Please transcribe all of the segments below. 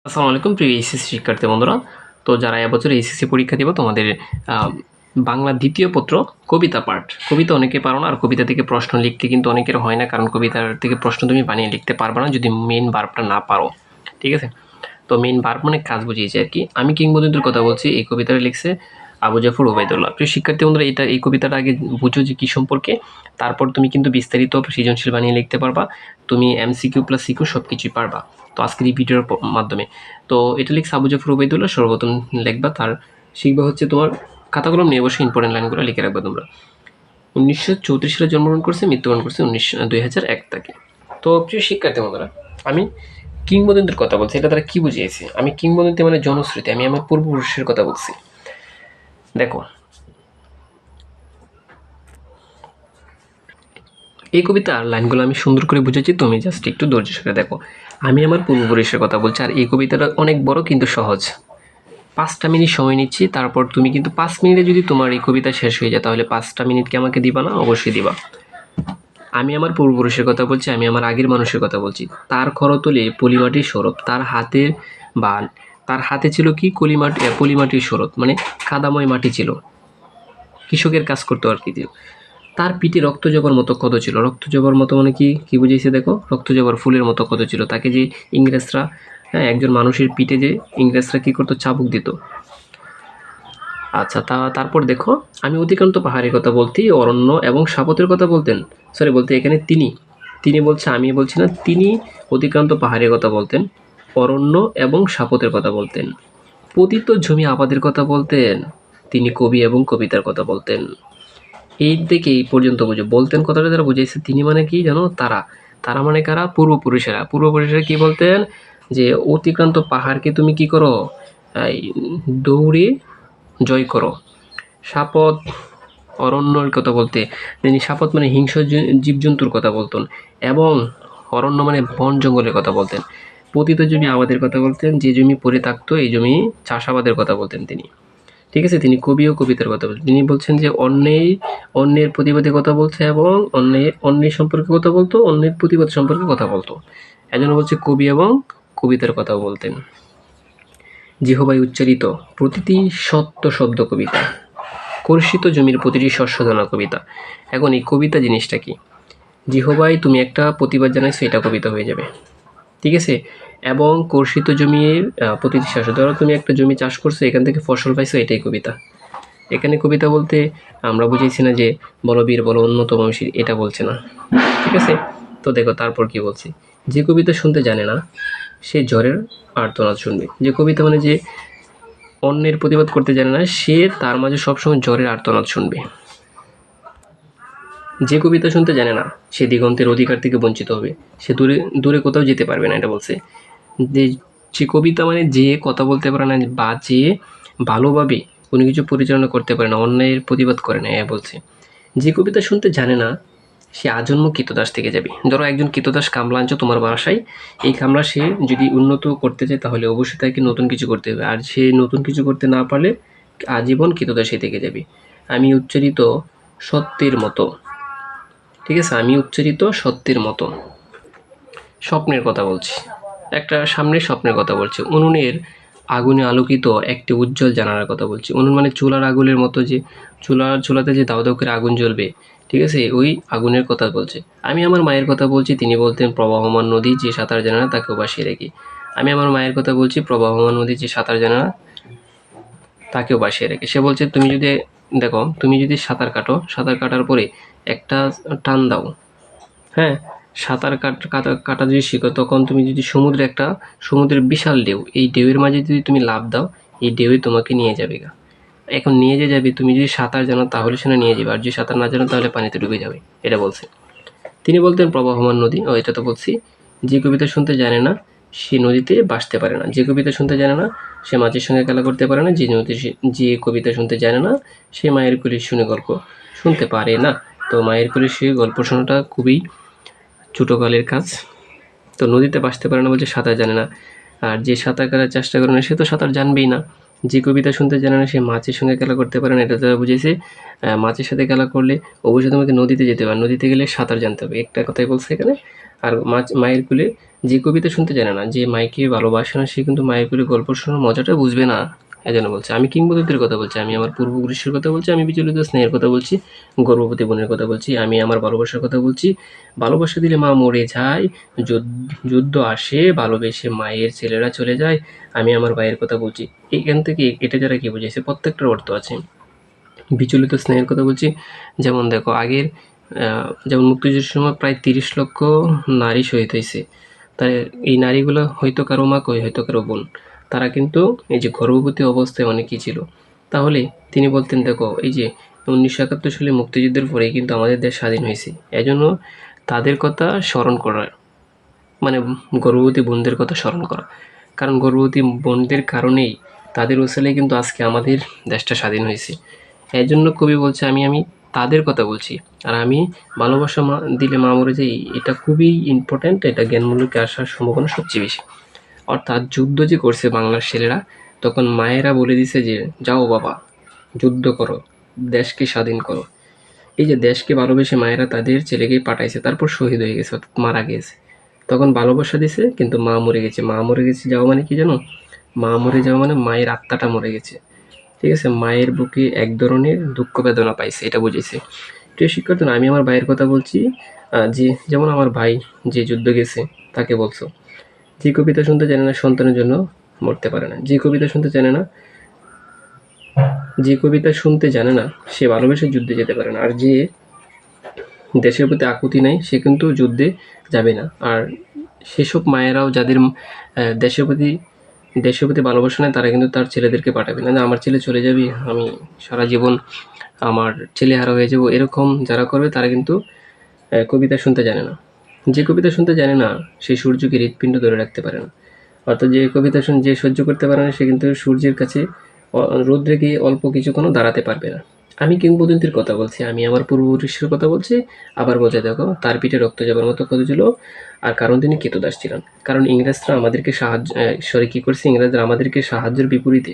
আসসালামু আলাইকুম প্রিয় এইচএসসি শিক্ষার্থী বন্ধুরা। তো যারা এবছর এইচএসসি পরীক্ষা দিব তোমাদের বাংলা দ্বিতীয় পত্র কবিতা পাঠ। কবিতা অনেকে পারো না, আর কবিতা থেকে প্রশ্ন লিখতে কিন্তু অনেকের হয় না, কারণ কবিতার থেকে প্রশ্ন তুমি বানিয়ে লিখতে পারবে না যদি মেইন ভার্বটা না পারো। ঠিক আছে, তো মেইন ভার্ব মানে কাজ বুঝিয়েছে আর কি। আমি কিংবদন্তির কথা বলছি, এই কবিতাটা লিখছে আবু জাফর ওবায়দুল্লাহ। প্রিয় শিক্ষার্থী বন্ধুরা, এই কবিতাটা আগে বুঝো যে কী সম্পর্কে, তারপর তুমি কিন্তু বিস্তারিত সৃজনশীল বানিয়ে লিখতে পারবা। তুমি এমসিকিউ প্লাস সিকিউ সব কিছুই পারবা তো আজকের এই ভিডিওর মাধ্যমে। তো এটা লিখছে আবু জাফর ওবায়দুল্লাহ। সর্বপ্রথম লিখবা, তার শিখবা হচ্ছে তোমার খাতা কলম নিয়ে অবশ্যই ইম্পর্টেন্ট লাইনগুলো লিখে রাখবা তোমরা। 1934 সালে জন্মগ্রহণ করছে, মৃত্যুবরণ করছে 2001 তাকে। তো প্রিয় শিক্ষার্থী বন্ধুরা, আমি কিংবদন্তির কথা বলছি। এটা তারা কি বুঝিয়েছে? আমি কিংবদন্তি মানে জনশ্রুতি, আমি আমার পূর্বপুরুষের কথা বলছি। দেখো, এই কবিতার লাইনগুলো আমি সুন্দর করে বুঝেছি, তুমি জাস্ট একটু ধৈর্য সহকারে দেখো। আমি আমার পূর্বপুরুষের কথা বলছি, আর এই কবিতাটা অনেক বড় কিন্তু সহজ। 5টা মিনিট সময় নিচ্ছি, তারপর তুমি কিন্তু 5 মিনিটে যদি তোমার এই কবিতা শেষ হয়ে যায় তাহলে 5টা মিনিট কি আমাকে দিবা না? অবশ্যই দিবা। আমি আমার পূর্বপুরুষের কথা বলছি, আমি আমার আগের মানুষের কথা বলছি। তার করতলে পলিমাটির সরব, তার হাতে বা তার হাতে ছিল কি পলিমাটির সরব, মানে কাদাময় মাটি ছিল, কৃষকের কাজ করতো আর কি। তার পিঠে রক্ত জবার মতো কত ছিল। রক্ত জবার মতো মানে কি বুঝিয়েছে দেখো, রক্ত জবার ফুলের মতো কত ছিল। তাকে যে ইংরেজরা, হ্যাঁ, একজন মানুষের পিঠে যে ইংরেজরা কি করতো, চাবুক দিত। আচ্ছা, তারপর দেখো, আমি অতিক্রান্ত পাহাড়ের কথা বলতে অরণ্য এবং সাপতের কথা বলতেন। বলতে এখানে তিনি বলছে, আমি বলছি না। তিনি অতিক্রান্ত পাহাড়ের কথা বলতেন, অরণ্য এবং সাপতের কথা বলতেন, পতিত জমি আবাদের কথা বলতেন, তিনি কবি এবং কবিতার কথা বলতেন। এই থেকে এই পর্যন্ত বুঝো। বলতেন কথাটা যারা বুঝাইছে, তিনি মানে কি জানো? তারা মানে কারা? পূর্বপুরুষেরা কি বলতেন? যে অতিক্রান্ত পাহাড়কে তুমি কি করো? দৌড়ে জয় করো। সাপত, অরণ্যর কথা বলতে তিনি সাপত মানে হিংস্র জীবজন্তুর কথা বলতেন, এবং অরণ্য মানে বন জঙ্গলের কথা বলতেন। পতিত জমি আবাদের কথা বলতেন, যে জমি পড়ে থাকতো এই জমি চাষাবাদের কথা বলতেন তিনি। ঠিক আছে, তিনি কবি ও কবিতার কথা বলছেন। তিনি বলছেন যে অন্যের প্রতিবাদের কথা বলছে, এবং অন্যের সম্পর্কে কথা বলতো, অন্যের প্রতিবাদ সম্পর্কে কথা বলতো। এজন্য বলছে কবি এবং কবিতার কথা বলতেন। জিহ্বায় উচ্চারিত প্রতিটি সত্য শব্দ কবিতা, কর্ষিত জমির প্রতিটি শস্যদানা কবিতা। এখন এই কবিতা জিনিসটা কি? জিহ্বায় তুমি একটা প্রতিবাদ জানাইছো, এটা কবিতা হয়ে যাবে। ঠিক আছে, এবং কর্ষিত জমির প্রতিটি শস্য, ধরো তুমি একটা জমি চাষ করছো, এখান থেকে ফসল পাইছো, এটাই কবিতা। এখানে কবিতা বলতে আমরা বুঝেছি না যে বলবীর বল অন্যতম শির, এটা বলছে না। ঠিক আছে, তো দেখো তারপর কি বলছি। যে কবিতা শুনতে জানে না সে ঝড়ের আর্তনাদ শুনবে। যে কবিতা মানে যে অন্যের প্রতিবাদ করতে জানে না, সে তার মাঝে সবসময় ঝড়ের আর্তনাদ শুনবে। যে কবিতা শুনতে জানে না সে দিগন্তের অধিকার থেকে বঞ্চিত হবে, সে দূরে দূরে কোথাও যেতে পারবে না। এটা বলছে যে কবিতা মানে যে কথা বলতে পারে না, বা যে ভালোভাবে কোনো কিছু পরিচালনা করতে পারে না, অন্যায়ের প্রতিবাদ করে না, এ বলছে। যে কবিতা শুনতে জানে না সে আজন্ম কৃতদাস থেকে যাবে। ধরো একজন কৃতদাস কামলা আনছো তোমার বাসায়, এই কামলা সে যদি উন্নত করতে চায় তাহলে অবশ্যই তাকে নতুন কিছু করতে হবে, আর সে নতুন কিছু করতে না পারলে আজীবন কৃতদাসী থেকে যাবে। আমি উচ্চারিত সত্যের মতো, ঠিক আছে, আমি উচ্চারিত সত্যের মতো স্বপ্নের কথা বলছি, একটা সামনের স্বপ্নের কথা বলছি। উনুনের আগুনে আলোকিত একটি উজ্জ্বল জানালার কথা বলছি। উনুন মানে চুলার আগুনের মতো, যে চুলাতে যে দাউ দাউ করে আগুন জ্বলবে, ঠিক আছে, ওই আগুনের কথা বলছে। আমি আমার মায়ের কথা বলছি, তিনি বলতেন প্রবাহমান নদী যে সাঁতার জানে না তাকেও ভাসিয়ে রেখে। আমি আমার মায়ের কথা বলছি, প্রবাহমান নদী যে সাঁতার জানে না তাকেও ভাসিয়ে রেখে। সে বলছে তুমি যদি দেখো, তুমি যদি সাঁতার কাটো, সাঁতার কাটার পরে একটা টান দাও, হ্যাঁ, সাঁতার কাটা যদি শিখো, তখন তুমি যদি সমুদ্রের বিশাল ঢেউ, এই ঢেউয়ের মাঝে যদি তুমি লাফ দাও, এই ঢেউই তোমাকে নিয়ে যাবে গা। এখন নিয়ে যে যাবে, তুমি যদি সাঁতার জানো তাহলে সেটা নিয়ে যাবে, আর যদি সাঁতার না জানো তাহলে পানিতে ডুবে যাবে, এটা বলছে। তিনি বলতেন প্রবাহমান নদী, ও এটা তো বলছি। যে কবিতা শুনতে জানে না সে নদীতে ভাসতে পারে না। যে কবিতা শুনতে জানে না সে মাছের সঙ্গে খেলা করতে পারে না। যে কবিতা শুনতে জানে না সে মায়ের কোলে শুনে গল্প শুনতে পারে না। তো মায়ের কোলে শুয়ে গল্প শোনাটা খুবই ছোটোকালের কাজ। তো নদীতে ভাসতে পারে না বলছে সাঁতার জানে না, আর যে সাঁতার কাটার চেষ্টা করে না সে তো সাঁতার জানবেই না। যে কবিতা শুনতে জানে না সে মাছের সঙ্গে খেলা করতে পারে না, এটা তারা বুঝেছে। মাছের সাথে খেলা করলে অবশ্যই তোমাকে নদীতে যেতে হবে, নদীতে গেলে সাঁতার জানতে হবে, একটা কথাই বলছে এখানে। আর মায়ের কোলে যে কবিতা শুনতে জানে না, যে মাইকে ভালোবাসে না, সে কিন্তু মায়ের কোলে গল্প শোনার মজাটা বুঝবে না। এজন্য বলছে আমি কিংবদন্তির কথা বলছি, আমি আমার পূর্বপুরুষের কথা বলছি, আমি বিচলিত স্নেহের কথা বলছি, গর্ভবতী বোনের কথা বলছি, আমি আমার ভালোবাসার কথা বলছি। ভালোবাসা দিলে মা মরে যায়, যুদ্ধ আসে, ভালোবেসে মায়ের ছেলেরা চলে যায়, আমি আমার ভাইয়ের কথা বলছি। এইখান থেকে এটা যারা কি বুঝেছে, প্রত্যেকটার অর্থ আছে। বিচলিত স্নেহের কথা বলছি, যেমন দেখো আগের যেমন মুক্তিযুদ্ধের সময় প্রায় 30 লক্ষ নারী শহীদ হয়েছে। তাই এই নারীগুলো হয়তো কারো মা, হয়তো কারো বোন, তারা কিন্তু এই যে গর্ভবতী অবস্থায় অনেকেই ছিল। তাহলে তিনি বলতেন দেখো এই যে 1971 সালে মুক্তিযুদ্ধের পরেই কিন্তু আমাদের দেশ স্বাধীন হয়েছে, এজন্য তাদের কথা স্মরণ করা, মানে গর্ভবতী বোনদের কথা স্মরণ করা, কারণ গর্ভবতী বোনদের কারণেই, তাদের ওসিলায় কিন্তু আজকে আমাদের দেশটা স্বাধীন হয়েছে। এই জন্য কবি বলছে আমি তাদের কথা বলছি। আর আমি ভালোবাসা দিলে মা মরে যায়, এটা খুবই ইম্পর্ট্যান্ট, এটা জ্ঞানমূল্যকে আসার সম্ভাবনা সবচেয়ে বেশি। অর্থাৎ যুদ্ধ যে করছে বাংলার ছেলেরা, তখন মায়েরা বলে দিছে যে যাও বাবা যুদ্ধ করো, দেশকে স্বাধীন করো। এই যে দেশকে ভালোবেসে মায়েরা তাদের ছেলেকে পাঠাইছে, তারপর শহীদ হয়ে গেছে, অর্থাৎ মারা গেছে। তখন ভালোবাসা দিছে, কিন্তু মা মরে গেছে। মা মরে গেছে যাওয়া মানে কি জানো? মা মরে যাওয়া মানে মায়ের আত্মাটা মরে গেছে। ঠিক আছে, মায়ের বুকে এক ধরনের দুঃখ বেদনা পাইছে, এটা বুঝেছে। প্রিয় শিক্ষার্থী, আমি আমার ভাইয়ের কথা বলছি, যে যেমন আমার ভাই যে যুদ্ধ গেছে তাকে বলছো। যে কবিতা শুনতে জানে না সন্তানের জন্য মরতে পারে না, যে কবিতা শুনতে জানে না, যে কবিতা শুনতে জানে না সে ভালোবেসে যুদ্ধে যেতে পারে না। আর যে দেশের প্রতি আকুতি নাই সে কিন্তু যুদ্ধে যাবে না। আর সেসব মায়েরাও যাদের দেশের প্রতি ভালোবাসা নেই, তারা কিন্তু তার ছেলেদেরকে পাঠাবে না, আমার ছেলে চলে যাবে, আমি সারা জীবন আমার ছেলে হারা হয়ে যাব, এরকম যারা করবে তারা কিন্তু কবিতা শুনতে জানে না। যে কবিতা শুনতে জানে না সে সূর্যকে হৃৎপিণ্ড ধরে রাখতে পারে না। অর্থাৎ যে কবিতা যে সহ্য করতে পারে না সে কিন্তু সূর্যের কাছে রৌদ্রে গিয়ে অল্প কিছুক্ষণও দাঁড়াতে পারবে না। আমি কিংবদন্তির কথা বলছি, আমি আমার পূর্বপুরুষের কথা বলছি। আবার বোঝা দেখো, তার পিঠে রক্ত যাবার মতো কত ছিল, আর কারণ তিনি ক্রীতদাস ছিলেন। কারণ ইংরেজরা আমাদেরকে কী করছে, ইংরেজরা আমাদেরকে সাহায্যের বিপরীতে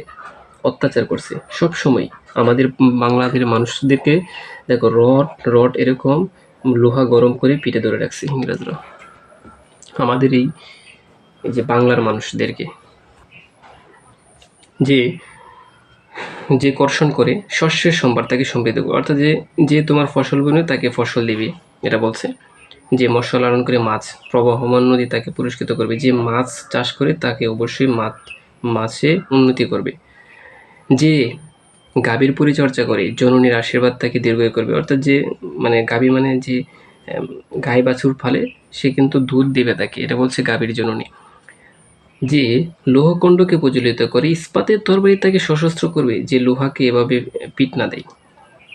অত্যাচার করছে সব সময়। আমাদের বাংলাদেশের মানুষদেরকে দেখো রড এরকম লোহা গরম করে পিঠে ধরে রাখছে ইংরেজরা, আমাদের এই যে বাংলার মানুষদেরকে। যে যে কর্ষণ করে শস্যের সম্ভার তাকে সমৃদ্ধ করে, অর্থাৎ যে তোমার ফসল বুনে তাকে ফসল দিবে, এটা বলছে। যে মৎস্য লালন করে মাছ প্রবাহমান নদী তাকে পুরস্কৃত করবে, যে মাছ চাষ করে তাকে অবশ্যই মাছে উন্নতি করবে, যে গাভীর পরিচর্যা করে জননীর আশীর্বাদ তাকে দীর্ঘায়ু করবে। অর্থাৎ যে গাভী মানে যে গাই বাছুর ফালে সে কিন্তু দুধ দেবে তাকে, এটা বলছে গাভীর জননী। যে লৌহখণ্ডকে প্রজ্বলিত করে ইস্পাতের তরবারি তাকে সশস্ত্র করবে, যে লোহাকে এভাবে পিট না দেয়।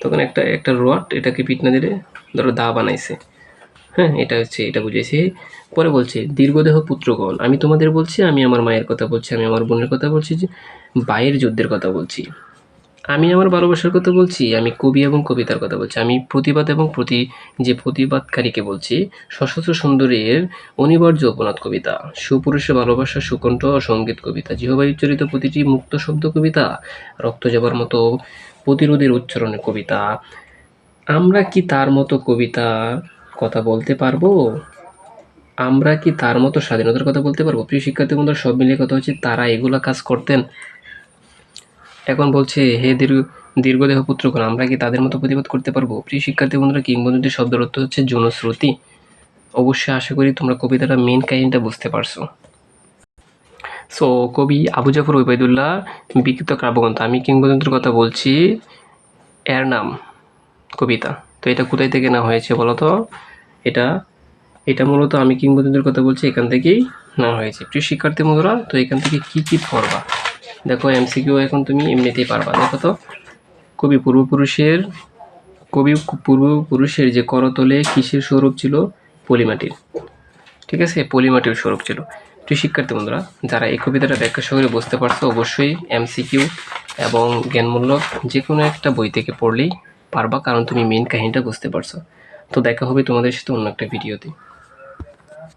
তখন একটা রড এটাকে পিট না দিলে ধরো দা বানাইছে, হ্যাঁ, এটা বুঝেছি। পরে বলছে দীর্ঘদেহ পুত্রগণ, আমি তোমাদের বলছি, আমি আমার মায়ের কথা বলছি, আমি আমার বোনের কথা বলছি, যে ভাইয়ের যুদ্ধের কথা বলছি, আমি আমার ভালোবাসার কথা বলছি, আমি কবি এবং কবিতার কথা বলছি, আমি প্রতিবাদ এবং প্রতিবাদকারীকে বলছি। সশস্ত্র সুন্দরীর অনিবার্য উপনাদ কবিতা, সুপুরুষের ভালোবাসা সুকণ্ঠ সঙ্গীত কবিতা, জিহ্বায় উচ্চারিত প্রতিটি মুক্ত শব্দ কবিতা, রক্ত যাবার মতো প্রতিরোধের উচ্চারণের কবিতা। আমরা কি তার মতো কবিতা কথা বলতে পারবো? আমরা কি তার মতো স্বাধীনতার কথা বলতে পারবো? প্রিয় শিক্ষার্থী বন্ধুরা, সব মিলিয়ে কথা হচ্ছে তারা এগুলা কাজ করতেন। এখন বলছে হে দীর্ঘদেহ পুত্রগণ, আমরা কি তাদের মতো প্রতিবাদ করতে পারবো? প্রিয় শিক্ষার্থী বন্ধুরা, কিংবদন্তি শব্দের অর্থ হচ্ছে জনশ্রুতি। অবশ্যই আশা করি তোমরা কবিতাটা মেন কাহিনীটা বুঝতে পারছো। সো কবি আবু জাফর ওবায়দুল্লাহ বিকৃত কাব্যগ্রন্থ আমি কিংবদন্তির কথা বলছি এর নাম কবিতা। তো এটা কোথায় থেকে না হয়েছে বলো তো? এটা মূলত আমি কিংবদন্তির কথা বলছি এখান থেকেই না হয়েছে। প্রিয় শিক্ষার্থী বন্ধুরা, তো এখান থেকে কি পড়বা দেখো, এমসিকিউ এখন তুমি এমনিতেই পারবা। দেখো তো, কবি পূর্বপুরুষের যে করতলে কিসের স্বরূপ ছিল? পলিমাটির। ঠিক আছে, পলিমাটির স্বরূপ ছিল। প্রিয় শিক্ষার্থী বন্ধুরা, যারা এই কবিতাটা ব্যাখ্যা সহকারে বুঝতে পারছো, অবশ্যই এমসিকিউ এবং জ্ঞানমূলক যে কোনো একটা বই থেকে পড়লেই পারবা, কারণ তুমি মেন কাহিনীটা বুঝতে পারছো। তো দেখা হবে তোমাদের সাথে অন্য একটা ভিডিওতে।